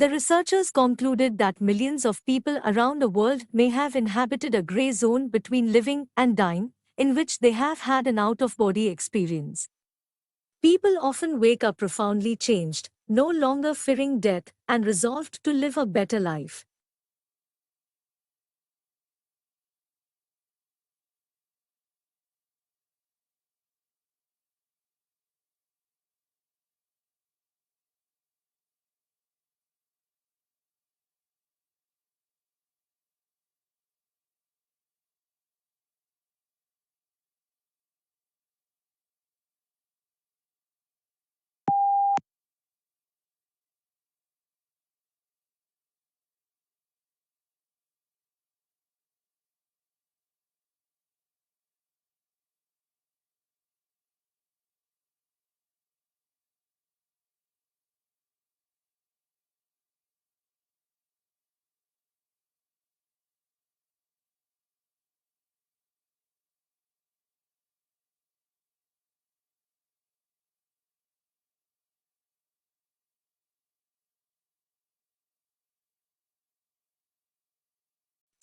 The researchers concluded that millions of people around the world may have inhabited a gray zone between living and dying, in which they have had an out-of-body experience. People often wake up profoundly changed, no longer fearing death, and resolved to live a better life.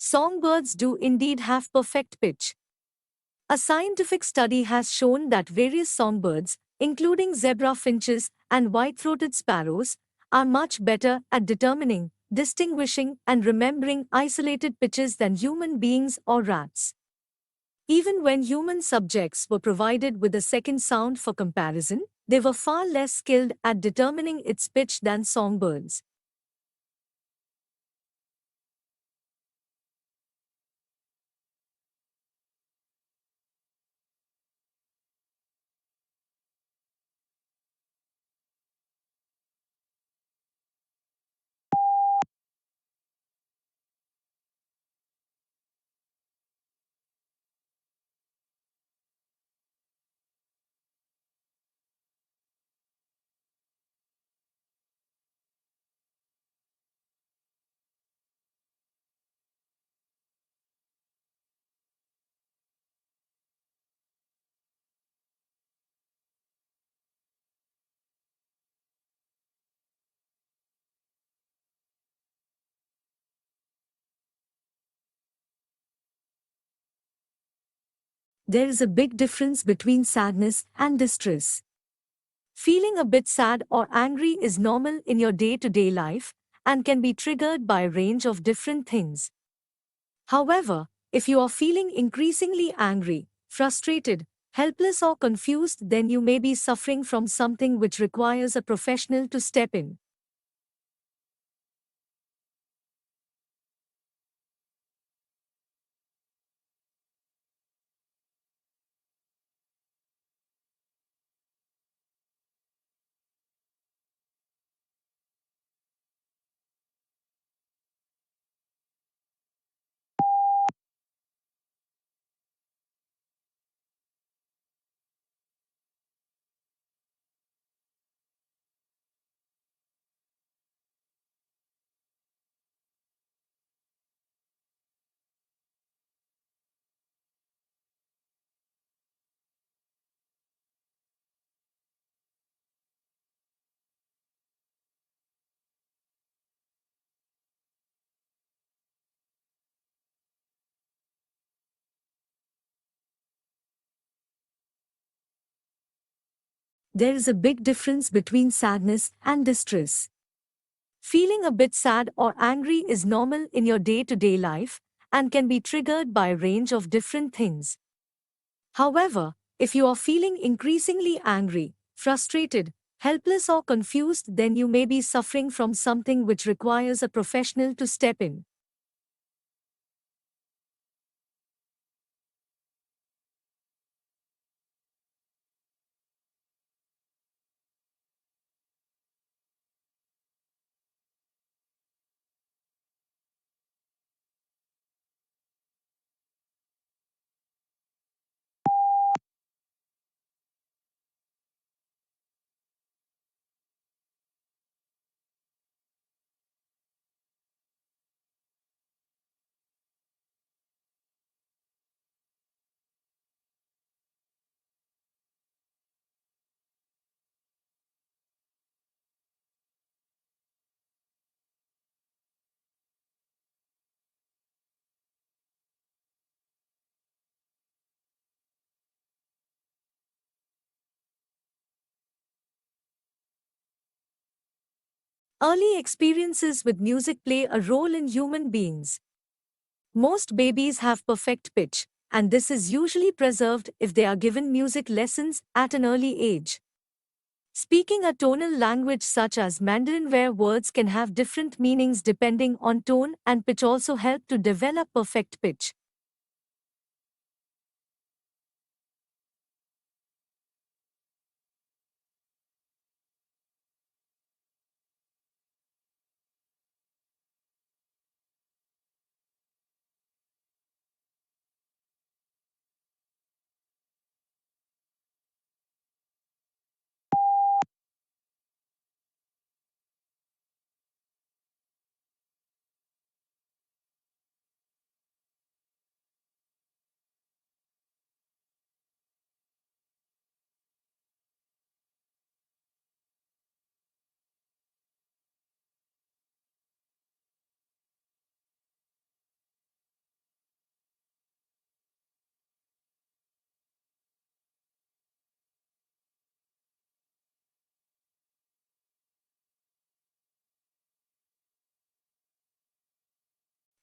Songbirds do indeed have perfect pitch. A scientific study has shown that various songbirds, including zebra finches and white-throated sparrows, are much better at determining, distinguishing, and remembering isolated pitches than human beings or rats. Even when human subjects were provided with a second sound for comparison, they were far less skilled at determining its pitch than songbirds. There is a big difference between sadness and distress. Feeling a bit sad or angry is normal in your day-to-day life and can be triggered by a range of different things. However, if you are feeling increasingly angry, frustrated, helpless or confused, then you may be suffering from something which requires a professional to step in. There is a big difference between sadness and distress. Feeling a bit sad or angry is normal in your day-to-day life and can be triggered by a range of different things. However, if you are feeling increasingly angry, frustrated, helpless or confused, then you may be suffering from something which requires a professional to step in. Early experiences with music play a role in human beings. Most babies have perfect pitch, and this is usually preserved if they are given music lessons at an early age. Speaking a tonal language such as Mandarin, where words can have different meanings depending on tone and pitch, also help to develop perfect pitch.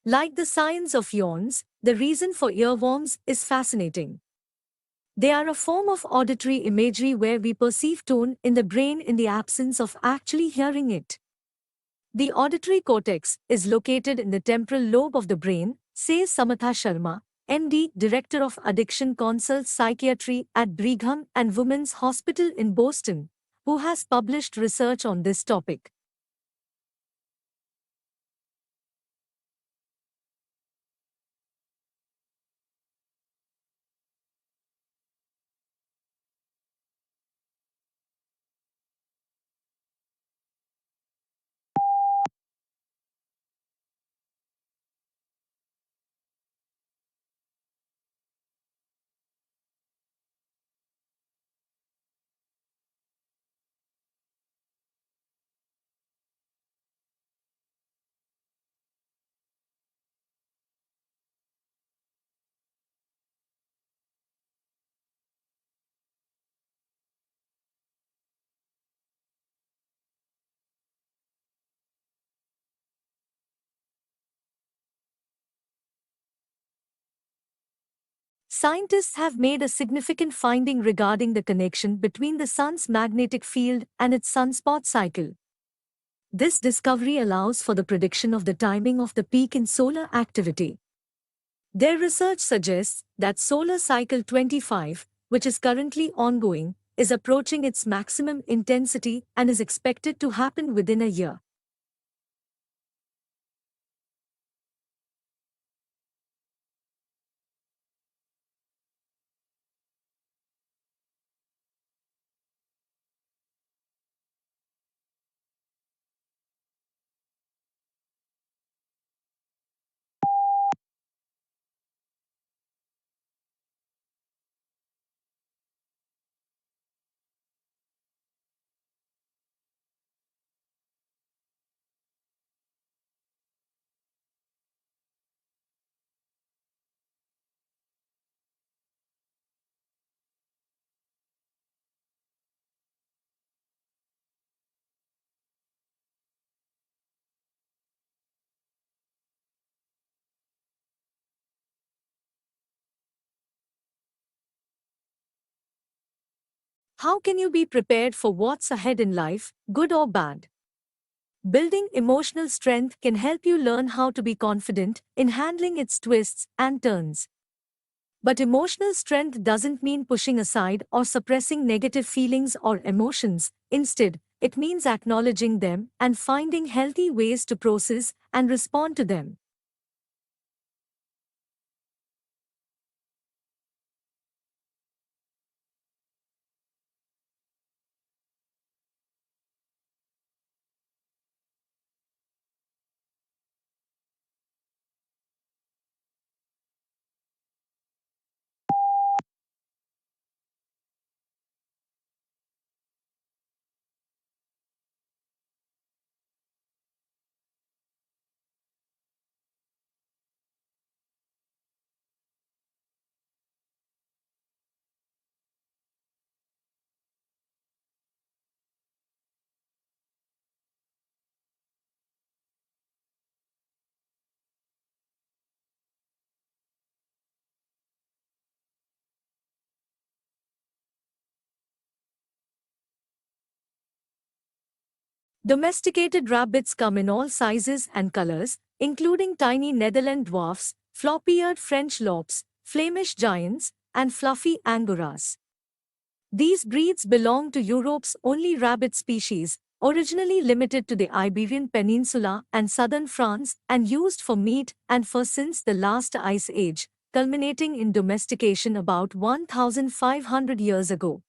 Like the science of yawns, the reason for earworms is fascinating. They are a form of auditory imagery where we perceive tone in the brain in the absence of actually hearing it. The auditory cortex is located in the temporal lobe of the brain, says Samatha Sharma, MD, Director of Addiction Consult Psychiatry at Brigham and Women's Hospital in Boston, who has published research on this topic. Scientists have made a significant finding regarding the connection between the sun's magnetic field and its sunspot cycle. This discovery allows for the prediction of the timing of the peak in solar activity. Their research suggests that solar cycle 25, which is currently ongoing, is approaching its maximum intensity and is expected to happen within a year. How can you be prepared for what's ahead in life, good or bad? Building emotional strength can help you learn how to be confident in handling its twists and turns. But emotional strength doesn't mean pushing aside or suppressing negative feelings or emotions. Instead, it means acknowledging them and finding healthy ways to process and respond to them. Domesticated rabbits come in all sizes and colors, including tiny Netherland dwarfs, floppy-eared French lops, Flemish giants, and fluffy Angoras. These breeds belong to Europe's only rabbit species, originally limited to the Iberian Peninsula and southern France and used for meat and fur since the last ice age, culminating in domestication about 1,500 years ago.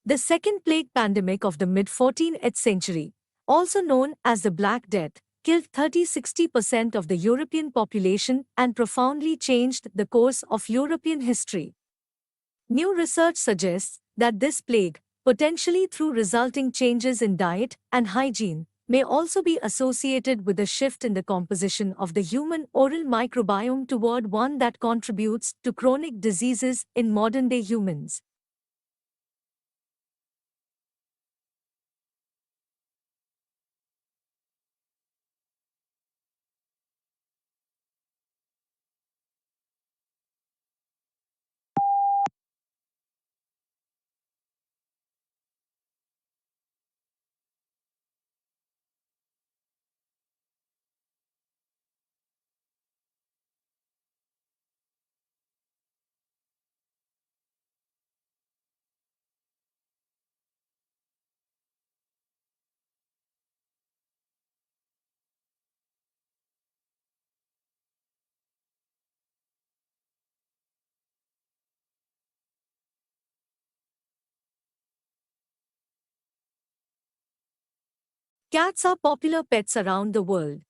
The second plague pandemic of the mid-14th century, also known as the Black Death, killed 30–60% of the European population and profoundly changed the course of European history. New research suggests that this plague, potentially through resulting changes in diet and hygiene, may also be associated with a shift in the composition of the human oral microbiome toward one that contributes to chronic diseases in modern-day humans. Cats are popular pets around the world.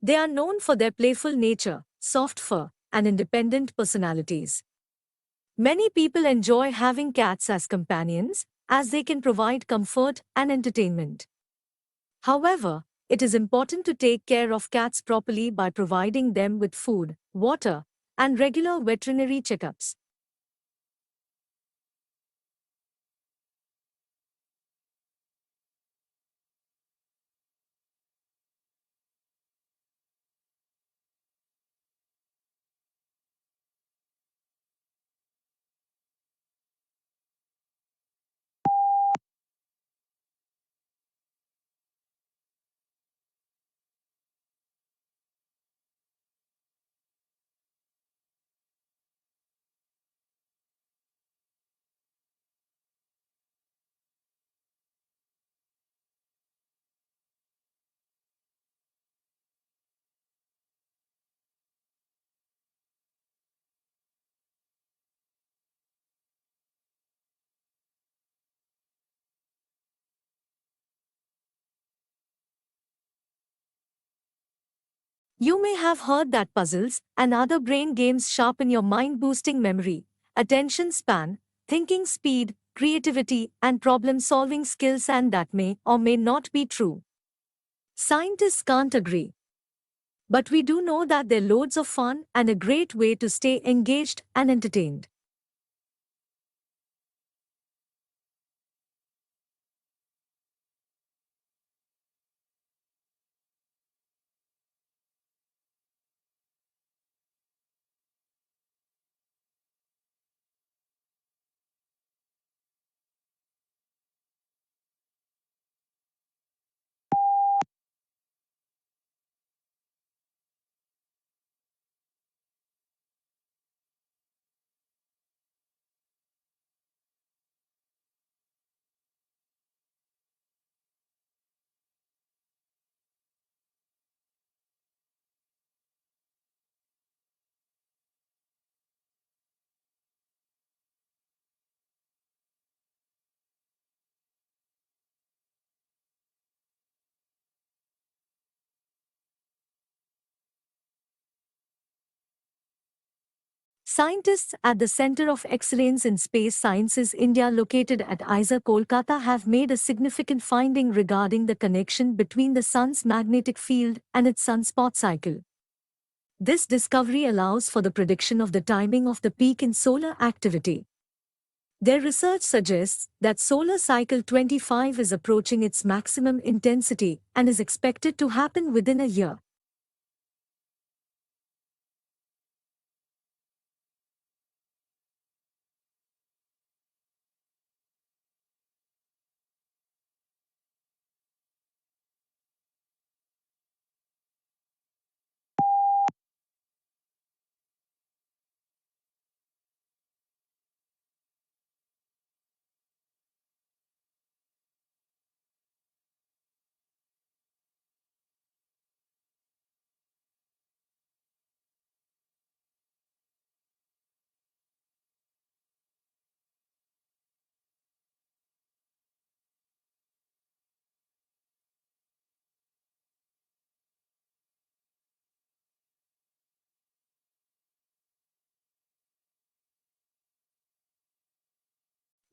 They are known for their playful nature, soft fur, and independent personalities. Many people enjoy having cats as companions, as they can provide comfort and entertainment. However, it is important to take care of cats properly by providing them with food, water, and regular veterinary checkups. You may have heard that puzzles and other brain games sharpen your mind-boosting memory, attention span, thinking speed, creativity, and problem-solving skills, and that may or may not be true. Scientists can't agree. But we do know that they're loads of fun and a great way to stay engaged and entertained. Scientists at the Center of Excellence in Space Sciences India located at IISER Kolkata have made a significant finding regarding the connection between the Sun's magnetic field and its sunspot cycle. This discovery allows for the prediction of the timing of the peak in solar activity. Their research suggests that solar cycle 25 is approaching its maximum intensity and is expected to happen within a year.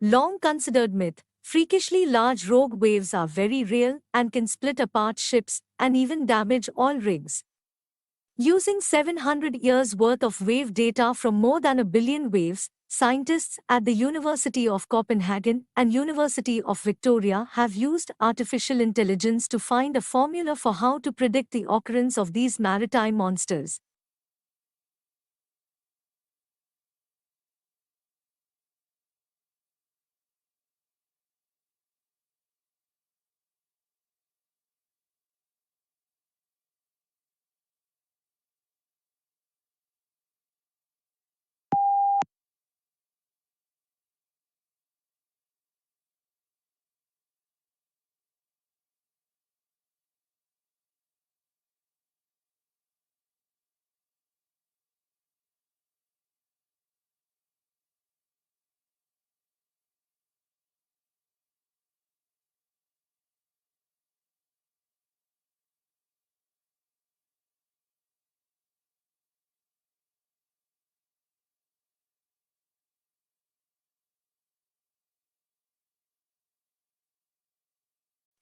Long considered myth, freakishly large rogue waves are very real and can split apart ships and even damage oil rigs. Using 700 years worth of wave data from more than a billion waves, scientists at the University of Copenhagen and University of Victoria have used artificial intelligence to find a formula for how to predict the occurrence of these maritime monsters.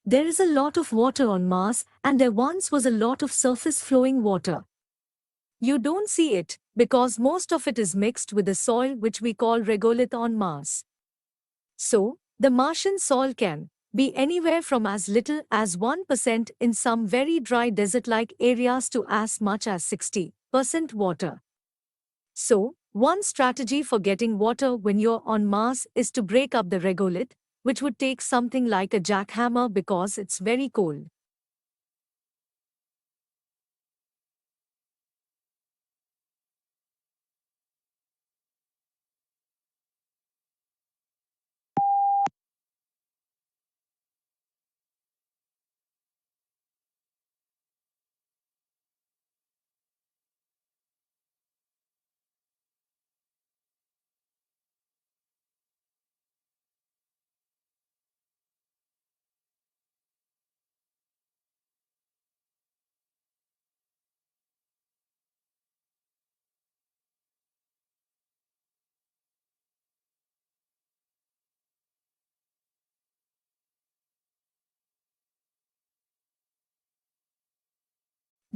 There is a lot of water on Mars, and there once was a lot of surface flowing water. You don't see it, because most of it is mixed with the soil which we call regolith on Mars. So, the Martian soil can be anywhere from as little as 1% in some very dry desert-like areas to as much as 60% water. So, one strategy for getting water when you're on Mars is to break up the regolith, which would take something like a jackhammer because it's very cold.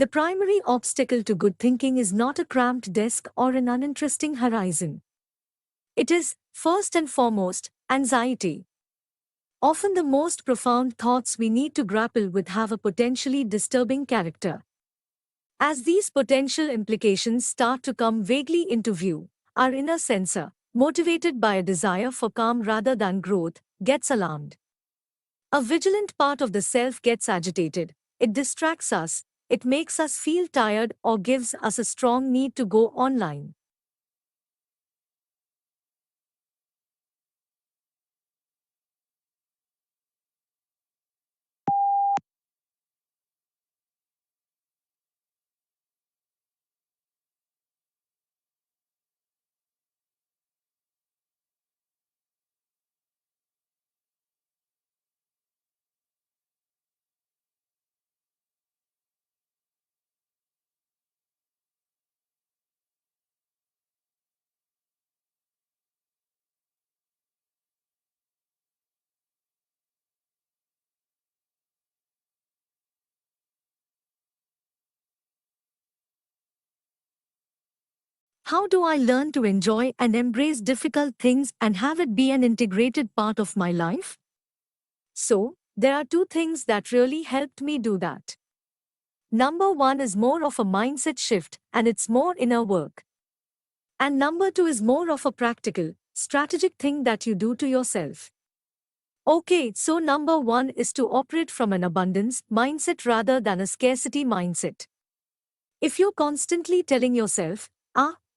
The primary obstacle to good thinking is not a cramped desk or an uninteresting horizon. It is, first and foremost, anxiety. Often the most profound thoughts we need to grapple with have a potentially disturbing character. As these potential implications start to come vaguely into view, our inner sensor, motivated by a desire for calm rather than growth, gets alarmed. A vigilant part of the self gets agitated. It distracts us, it makes us feel tired or gives us a strong need to go online. How do I learn to enjoy and embrace difficult things and have it be an integrated part of my life? So, there are two things that really helped me do that. Number one is more of a mindset shift, and it's more inner work. And number two is more of a practical, strategic thing that you do to yourself. Okay, so number one is to operate from an abundance mindset rather than a scarcity mindset. If you're constantly telling yourself,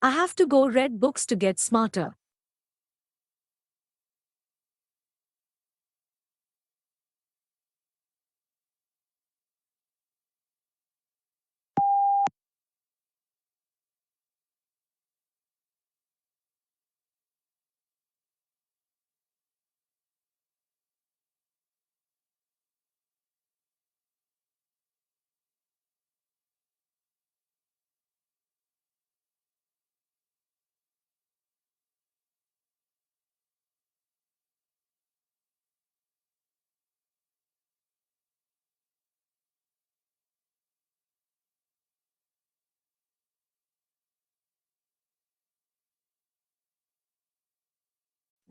I have to go read books to get smarter.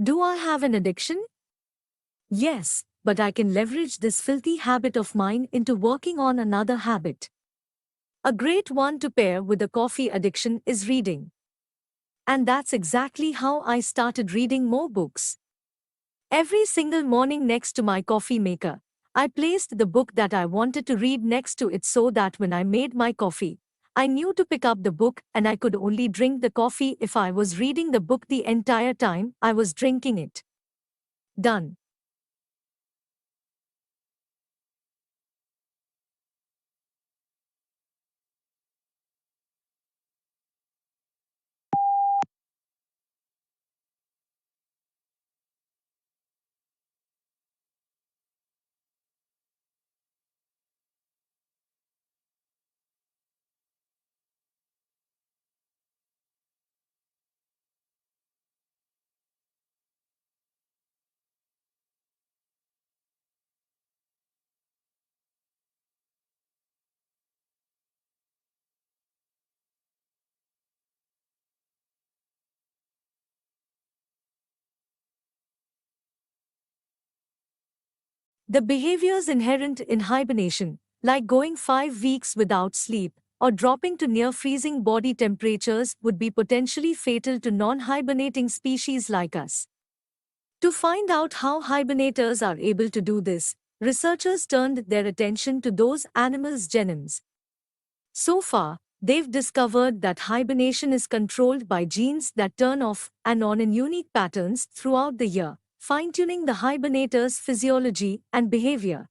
Do I have an addiction? Yes, but I can leverage this filthy habit of mine into working on another habit. A great one to pair with a coffee addiction is reading. And that's exactly how I started reading more books. Every single morning next to my coffee maker, I placed the book that I wanted to read next to it so that when I made my coffee, I knew to pick up the book and I could only drink the coffee if I was reading the book the entire time I was drinking it. Done. The behaviors inherent in hibernation, like going 5 weeks without sleep or dropping to near freezing body temperatures, would be potentially fatal to non hibernating species like us. To find out how hibernators are able to do this, researchers turned their attention to those animals' genomes. So far, they've discovered that hibernation is controlled by genes that turn off and on in unique patterns throughout the year, fine tuning the hibernator's physiology and behavior.